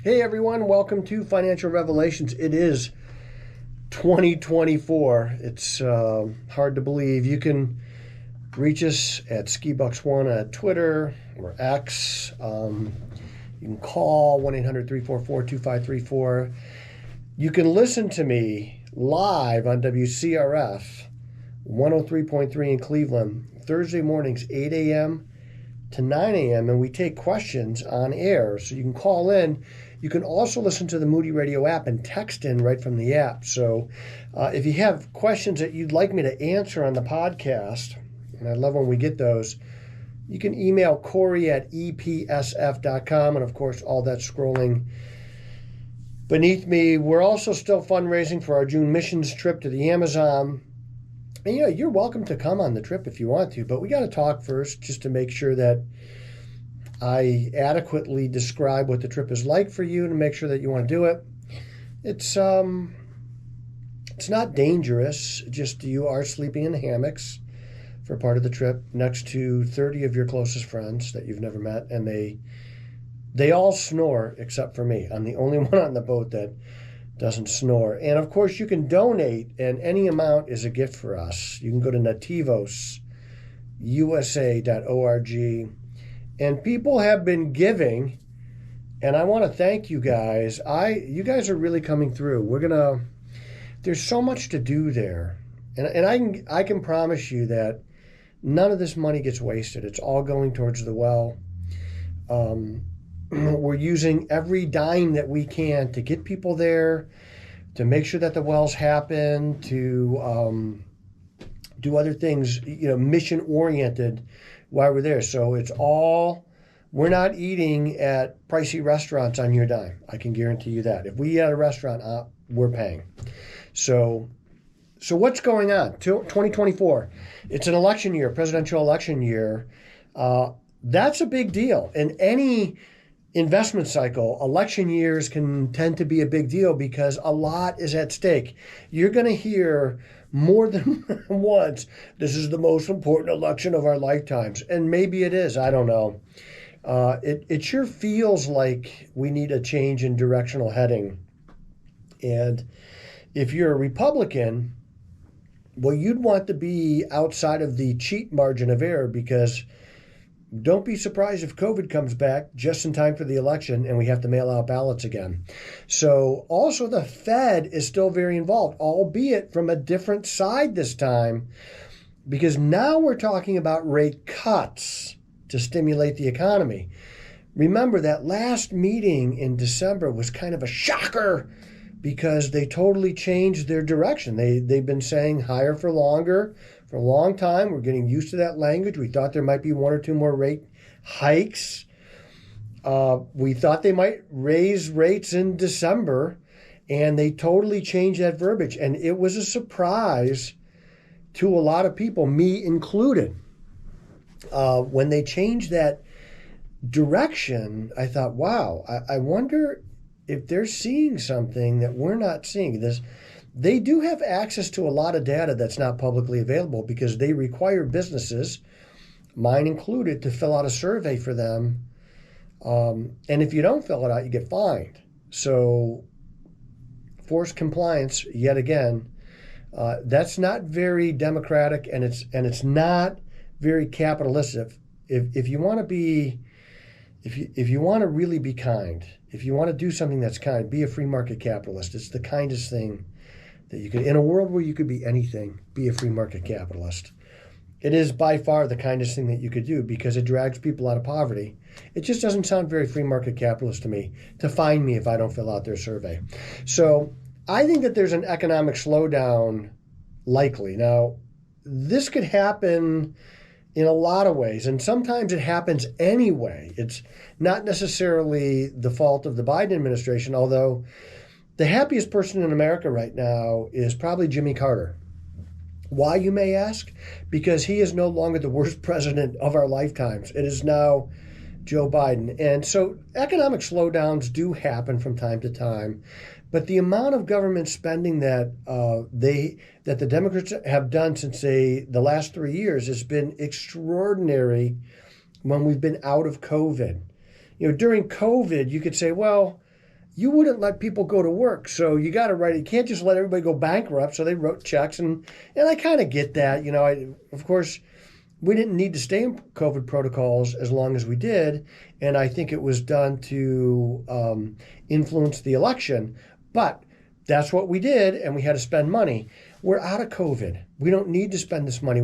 Hey everyone, welcome to Financial Revelations. It is 2024. It's hard to believe. You can reach us at SkiBucks1 at Twitter or X. You can call 1-800-344-2534. You can listen to me live on WCRF 103.3 in Cleveland, Thursday mornings, 8 a.m. to 9 a.m., and we take questions on air. So you can call in. You can also listen to the Moody Radio app and text in right from the app. So if you have questions that you'd like me to answer on the podcast, and I love when we get those, you can email Corey at epsf.com, and of course, all that scrolling beneath me. We're also still fundraising for our June missions trip to the Amazon. And you're welcome to come on the trip if you want to, but we got to talk first just to make sure that I adequately describe what the trip is like for you to make sure that you want to do it. It's not dangerous, just you are sleeping in hammocks for part of the trip next to 30 of your closest friends that you've never met, and they all snore except for me. I'm the only one on the boat that doesn't snore. And of course you can donate, and any amount is a gift for us. You can go to nativosusa.org. And people have been giving, and I want to thank you guys. You guys are really coming through. There's so much to do there. And I can promise you that none of this money gets wasted. It's all going towards the well. We're using every dime that we can to get people there, to make sure that the wells happen, to do other things, mission-oriented while we're there. So we're not eating at pricey restaurants on your dime. I can guarantee you that. If we eat at a restaurant, we're paying. So what's going on? 2024. It's an election year, presidential election year. That's a big deal. In any investment cycle, election years can tend to be a big deal because a lot is at stake. You're going to hear more than once, this is the most important election of our lifetimes. And maybe it is, I don't know. It sure feels like we need a change in directional heading. And if you're a Republican, well, you'd want to be outside of the cheat margin of error, because don't be surprised if COVID comes back just in time for the election and we have to mail out ballots again. So also the Fed is still very involved, albeit from a different side this time, because now we're talking about rate cuts to stimulate the economy. Remember that last meeting in December was kind of a shocker because they totally changed their direction. They've been saying higher for longer for a long time. We're getting used to that language. We thought there might be one or two more rate hikes. We thought they might raise rates in December, and they totally changed that verbiage. And it was a surprise to a lot of people, me included. When they changed that direction, I thought, wow, I wonder if they're seeing something that we're not seeing. They do have access to a lot of data that's not publicly available because they require businesses, mine included, to fill out a survey for them. And if you don't fill it out, you get fined. So forced compliance, yet again, that's not very democratic, and it's not very capitalistic. If you want to be, if you want to really be kind, if you want to do something that's kind, be a free market capitalist. It's the kindest thing that you could, in a world where you could be anything, be a free market capitalist. It is by far the kindest thing that you could do because it drags people out of poverty. It just doesn't sound very free market capitalist to me to fine me if I don't fill out their survey. So I think that there's an economic slowdown likely. Now, this could happen in a lot of ways, and sometimes it happens anyway. It's not necessarily the fault of the Biden administration, although the happiest person in America right now is probably Jimmy Carter. Why, you may ask? Because he is no longer the worst president of our lifetimes. It is now Joe Biden. And so economic slowdowns do happen from time to time, but the amount of government spending that the Democrats have done since the last 3 years has been extraordinary when we've been out of COVID. During COVID, you could say, well, you wouldn't let people go to work. So you got to write. You can't just let everybody go bankrupt. So they wrote checks, and I kind of get that. Of course, we didn't need to stay in COVID protocols as long as we did, and I think it was done to influence the election. But that's what we did, and we had to spend money. We're out of COVID. We don't need to spend this money.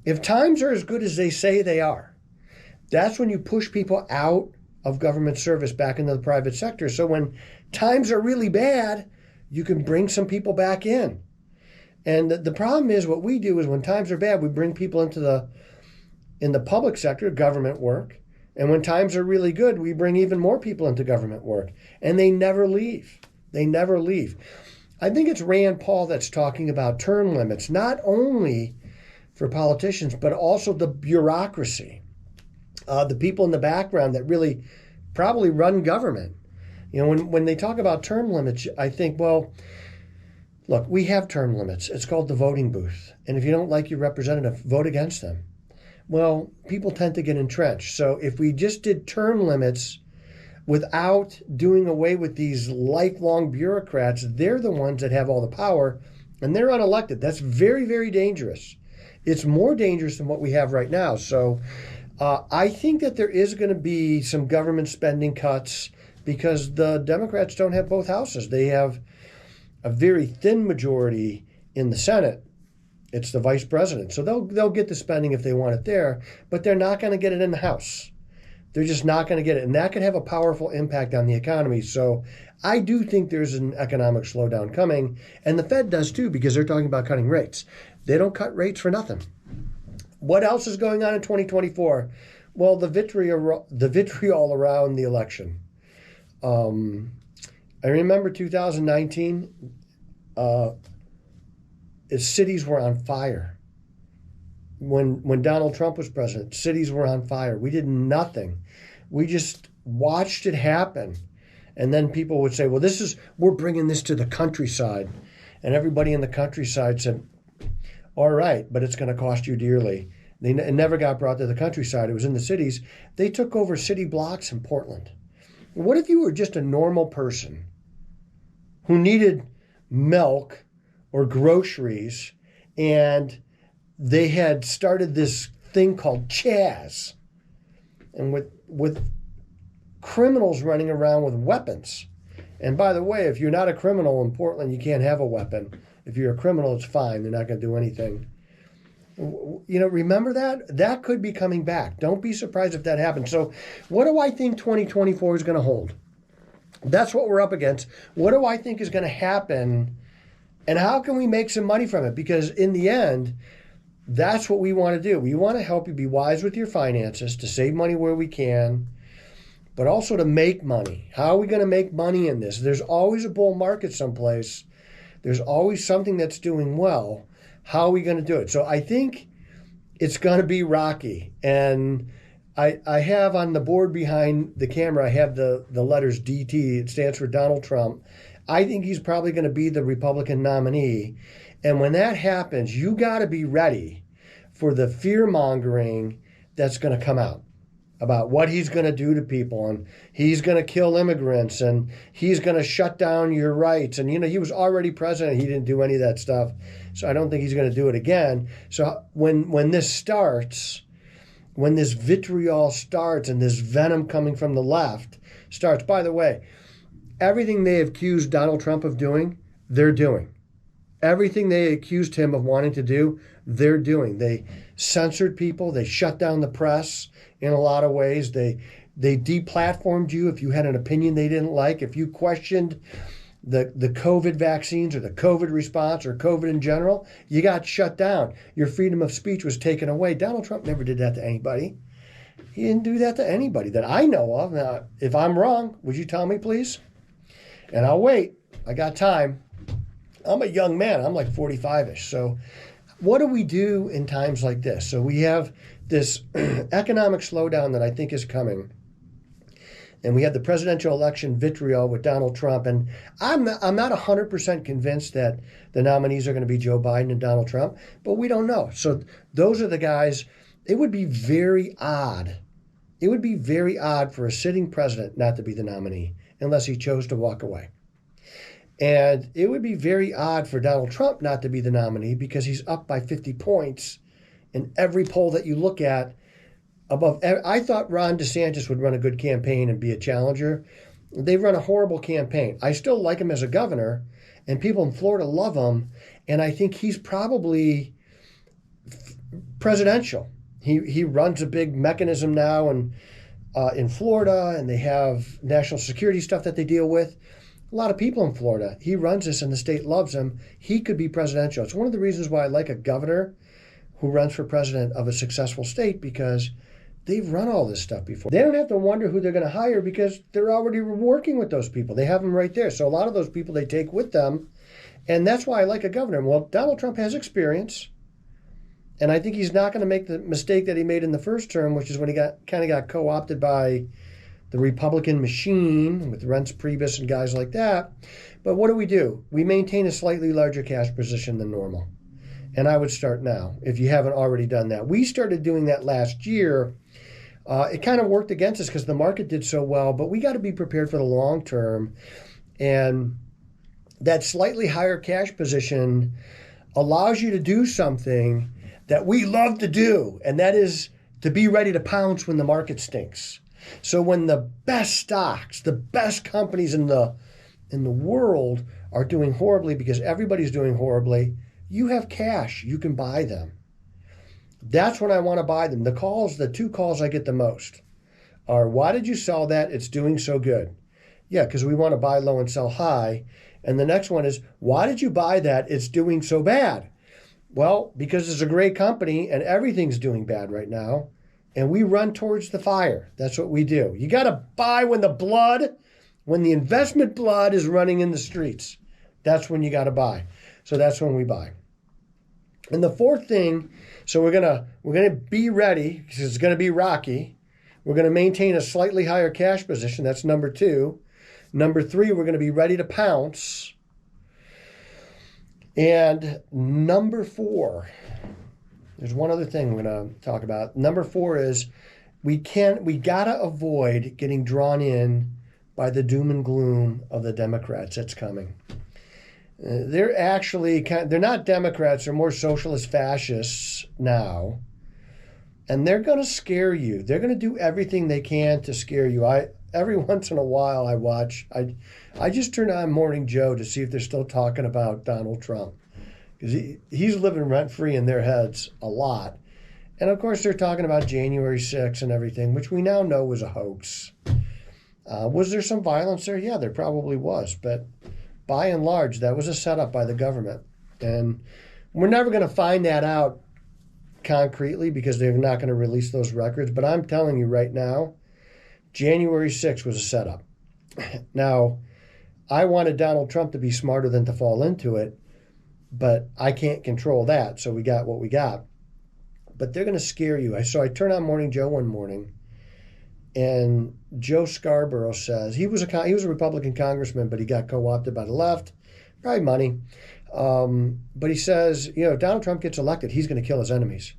If times are as good as they say they are, that's when you push people out of government service back into the private sector. So when times are really bad, you can bring some people back in. And the problem is, what we do is when times are bad, we bring people in the public sector, government work. And when times are really good, we bring even more people into government work. And they never leave. They never leave. I think it's Rand Paul that's talking about term limits, not only for politicians, but also the bureaucracy, the people in the background that really probably run government. When they talk about term limits, I think, well, look, we have term limits. It's called the voting booth. And if you don't like your representative, vote against them. Well, people tend to get entrenched. So if we just did term limits without doing away with these lifelong bureaucrats, they're the ones that have all the power, and they're unelected. That's very, very dangerous. It's more dangerous than what we have right now. So I think that there is going to be some government spending cuts because the Democrats don't have both houses. They have a very thin majority in the Senate. It's the vice president. So they'll get the spending if they want it there, but they're not going to get it in the House. They're just not going to get it. And that could have a powerful impact on the economy. So I do think there's an economic slowdown coming. And the Fed does too, because they're talking about cutting rates. They don't cut rates for nothing. What else is going on in 2024? Well, the vitriol around the election. I remember 2019, cities were on fire. When Donald Trump was president, cities were on fire. We did nothing. We just watched it happen. And then people would say, well, we're bringing this to the countryside. And everybody in the countryside said, all right, but it's going to cost you dearly. It never got brought to the countryside. It was in the cities. They took over city blocks in Portland. What if you were just a normal person who needed milk or groceries, and they had started this thing called Chaz, and with criminals running around with weapons. And by the way, if you're not a criminal in Portland, you can't have a weapon. If you're a criminal, it's fine. They're not going to do anything. Remember that? That could be coming back. Don't be surprised if that happens. So what do I think 2024 is going to hold? That's what we're up against. What do I think is going to happen? And how can we make some money from it? Because in the end, that's what we want to do. We want to help you be wise with your finances, to save money where we can, but also to make money. How are we going to make money in this? There's always a bull market someplace. There's always something that's doing well. How are we going to do it? So I think it's going to be rocky. And I have on the board behind the camera, I have the letters DT. It stands for Donald Trump. I think he's probably going to be the Republican nominee. And when that happens, you got to be ready for the fear-mongering that's going to come out about what he's going to do to people, and he's going to kill immigrants, and he's going to shut down your rights. And, he was already president. He didn't do any of that stuff. So I don't think he's going to do it again. So when this starts, when this vitriol starts and this venom coming from the left starts, by the way, everything they accused Donald Trump of doing, they're doing. Everything they accused him of wanting to do, they're doing. They censored people. They shut down the press in a lot of ways. They deplatformed you if you had an opinion they didn't like. If you questioned the COVID vaccines or the COVID response or COVID in general, you got shut down. Your freedom of speech was taken away. Donald Trump never did that to anybody. He didn't do that to anybody that I know of. Now, if I'm wrong, would you tell me, please? And I'll wait. I got time. I'm a young man. I'm like 45-ish. So what do we do in times like this? So we have this economic slowdown that I think is coming. And we have the presidential election vitriol with Donald Trump. And I'm not 100% convinced that the nominees are going to be Joe Biden and Donald Trump, but we don't know. So those are the guys. It would be very odd. It would be very odd for a sitting president not to be the nominee. unless he chose to walk away. And it would be very odd for Donald Trump not to be the nominee because he's up by 50 points in every poll that you look at. I thought Ron DeSantis would run a good campaign and be a challenger. They run a horrible campaign. I still like him as a governor, and people in Florida love him, and I think he's probably presidential. He runs a big mechanism now in Florida, and they have national security stuff that they deal with. A lot of people in Florida. He runs this, and the state loves him. He could be presidential. It's one of the reasons why I like a governor who runs for president of a successful state, because they've run all this stuff before. They don't have to wonder who they're going to hire because they're already working with those people. They have them right there. So a lot of those people they take with them, and that's why I like a governor. Well, Donald Trump has experience, and I think he's not going to make the mistake that he made in the first term, which is when he got co-opted by the Republican machine with Reince Priebus and guys like that. But what do? We maintain a slightly larger cash position than normal. And I would start now if you haven't already done that. We started doing that last year. It kind of worked against us because the market did so well, but we got to be prepared for the long term. And that slightly higher cash position allows you to do something that we love to do, and that is to be ready to pounce when the market stinks. So when the best stocks, the best companies in the world are doing horribly because everybody's doing horribly, you have cash. You can buy them. That's when I want to buy them. The two calls I get the most are, why did you sell that? It's doing so good. Yeah, because we want to buy low and sell high. And the next one is, why did you buy that? It's doing so bad. Well, because it's a great company and everything's doing bad right now. And we run towards the fire. That's what we do. You got to buy when the investment blood is running in the streets. That's when you got to buy. So that's when we buy. And the fourth thing, so we're gonna be ready because it's gonna be rocky. We're gonna maintain a slightly higher cash position. That's number 2. Number 3, we're gonna be ready to pounce. And number 4, there's one other thing we're gonna talk about. Number 4 is we gotta avoid getting drawn in by the doom and gloom of the Democrats that's coming. They're not Democrats, they're more socialist fascists now. And they're going to scare you. They're going to do everything they can to scare you. Every once in a while I just turn on Morning Joe to see if they're still talking about Donald Trump. Because he's living rent-free in their heads a lot. And of course they're talking about January 6th and everything, which we now know was a hoax. Was there some violence there? Yeah, there probably was. But by and large, that was a setup by the government. And we're never going to find that out concretely because they're not going to release those records. But I'm telling you right now, January 6th was a setup. Now, I wanted Donald Trump to be smarter than to fall into it, but I can't control that. So we got what we got. But they're going to scare you. So I turn on Morning Joe one morning, and Joe Scarborough says he was a Republican congressman, but he got co-opted by the left, probably money. But he says, Donald Trump gets elected, he's going to kill his enemies.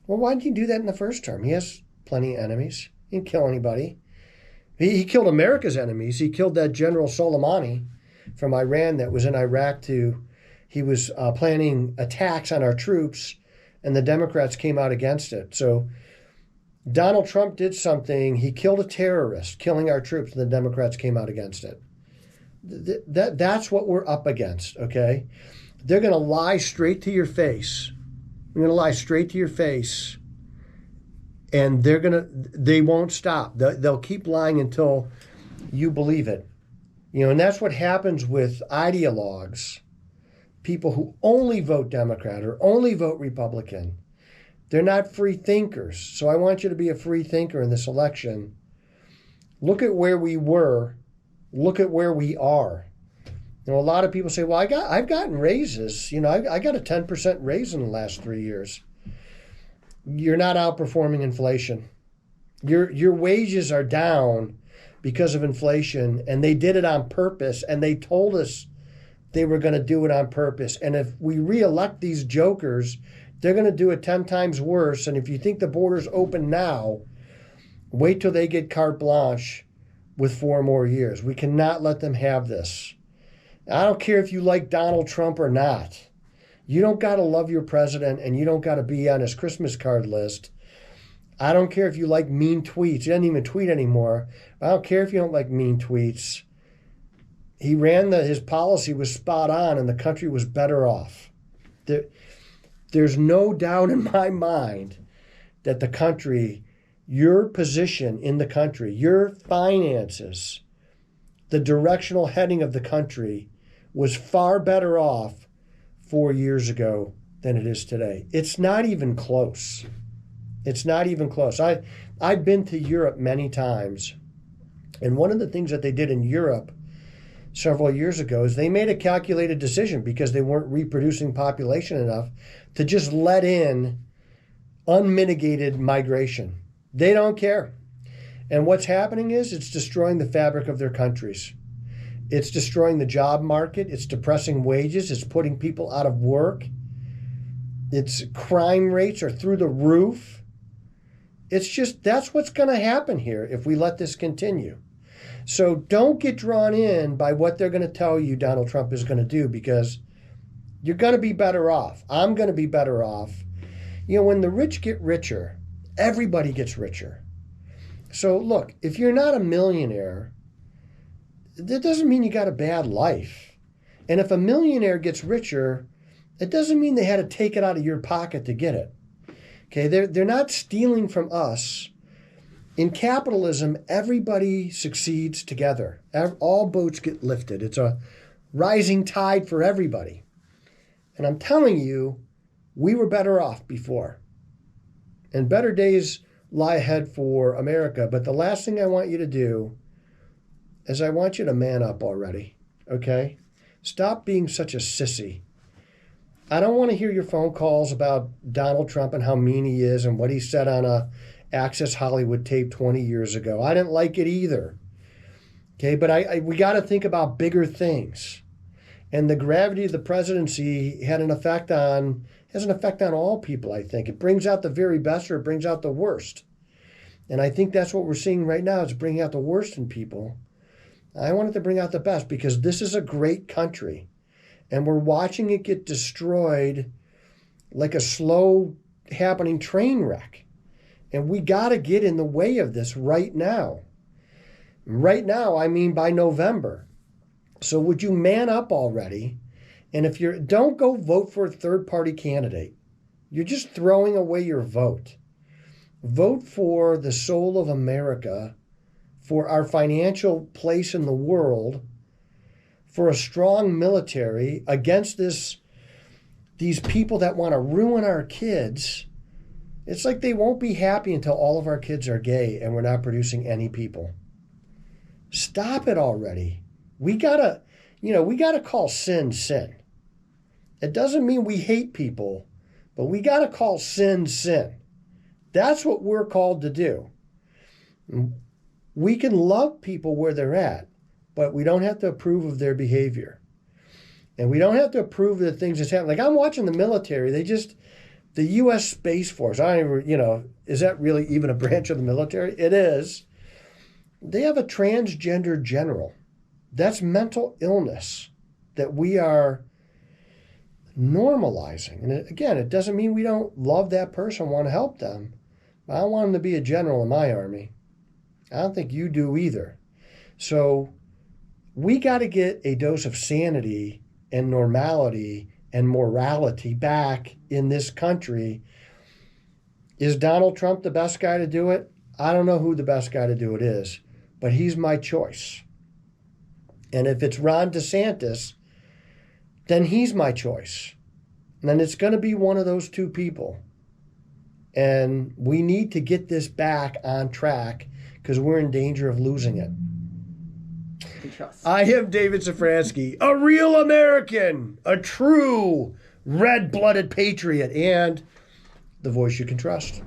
Well, why didn't he do that in the first term? He has plenty of enemies. He didn't kill anybody. He killed America's enemies. He killed that General Soleimani from Iran that was in Iraq. He was planning attacks on our troops, and the Democrats came out against it. So Donald Trump did something. He killed a terrorist, killing our troops, and the Democrats came out against it. That's what we're up against, okay? They're going to lie straight to your face. They're going to lie straight to your face, and they won't stop. They'll keep lying until you believe it. And that's what happens with ideologues, people who only vote Democrat or only vote Republican. They're not free thinkers. So I want you to be a free thinker in this election. Look at where we were. Look at where we are. A lot of people say, well, I've gotten raises. I got a 10% raise in the last 3 years. You're not outperforming inflation. Your wages are down because of inflation, and they did it on purpose, and they told us they were going to do it on purpose. And if we reelect these jokers, they're going to do it 10 times worse. And if you think the border's open now, wait till they get carte blanche with 4 more years. We cannot let them have this. I don't care if you like Donald Trump or not. You don't got to love your president, and you don't got to be on his Christmas card list. I don't care if you like mean tweets. He doesn't even tweet anymore. I don't care if you don't like mean tweets. He ran his policy was spot on, and the country was better off. There's no doubt in my mind that the country, your position in the country, your finances, the directional heading of the country was far better off 4 years ago than it is today. It's not even close. It's not even close. I've been to Europe many times, and one of the things that they did in Europe several years ago is they made a calculated decision because they weren't reproducing population enough to just let in unmitigated migration. They don't care. And what's happening is it's destroying the fabric of their countries. It's destroying the job market. It's depressing wages. It's putting people out of work. Its crime rates are through the roof. It's just, that's what's going to happen here if we let this continue. So don't get drawn in by what they're going to tell you Donald Trump is going to do, because you're going to be better off. I'm going to be better off. You know, when the rich get richer, everybody gets richer. So look, if you're not a millionaire, that doesn't mean you got a bad life. And if a millionaire gets richer, it doesn't mean they had to take it out of your pocket to get it. Okay, they're not stealing from us. In capitalism, everybody succeeds together. All boats get lifted. It's a rising tide for everybody. And I'm telling you, we were better off before. And better days lie ahead for America. But the last thing I want you to do is I want you to man up already, okay? Stop being such a sissy. I don't want to hear your phone calls about Donald Trump and how mean he is and what he said on a Access Hollywood tape 20 years ago. I didn't like it either. Okay, but we got to think about bigger things. And the gravity of the presidency has an effect on all people, I think. It brings out the very best, or it brings out the worst. And I think that's what we're seeing right now. It's bringing out the worst in people. I want it to bring out the best, because this is a great country. And we're watching it get destroyed like a slow happening train wreck. And we got to get in the way of this right now. Right now, I mean by November. So would you man up already? And if don't go vote for a third-party candidate. You're just throwing away your vote. Vote for the soul of America, for our financial place in the world, for a strong military against these people that want to ruin our kids. It's like they won't be happy until all of our kids are gay and we're not producing any people. Stop it already. We gotta call sin, sin. It doesn't mean we hate people, but we gotta call sin, sin. That's what we're called to do. We can love people where they're at, but we don't have to approve of their behavior. And we don't have to approve of the things that's happening. Like, I'm watching the military. The U.S. Space Force, is that really even a branch of the military? It is. They have a transgender general. That's mental illness that we are normalizing. And again, it doesn't mean we don't love that person, want to help them. I don't want him to be a general in my army. I don't think you do either. So we got to get a dose of sanity and normality and morality back in this country. Is Donald Trump the best guy to do it? I don't know who the best guy to do it is, but he's my choice. And if it's Ron DeSantis, then he's my choice. And then it's going to be one of those two people. And we need to get this back on track, because we're in danger of losing it. I am David Safransky, a real American, a true red-blooded patriot, and the voice you can trust.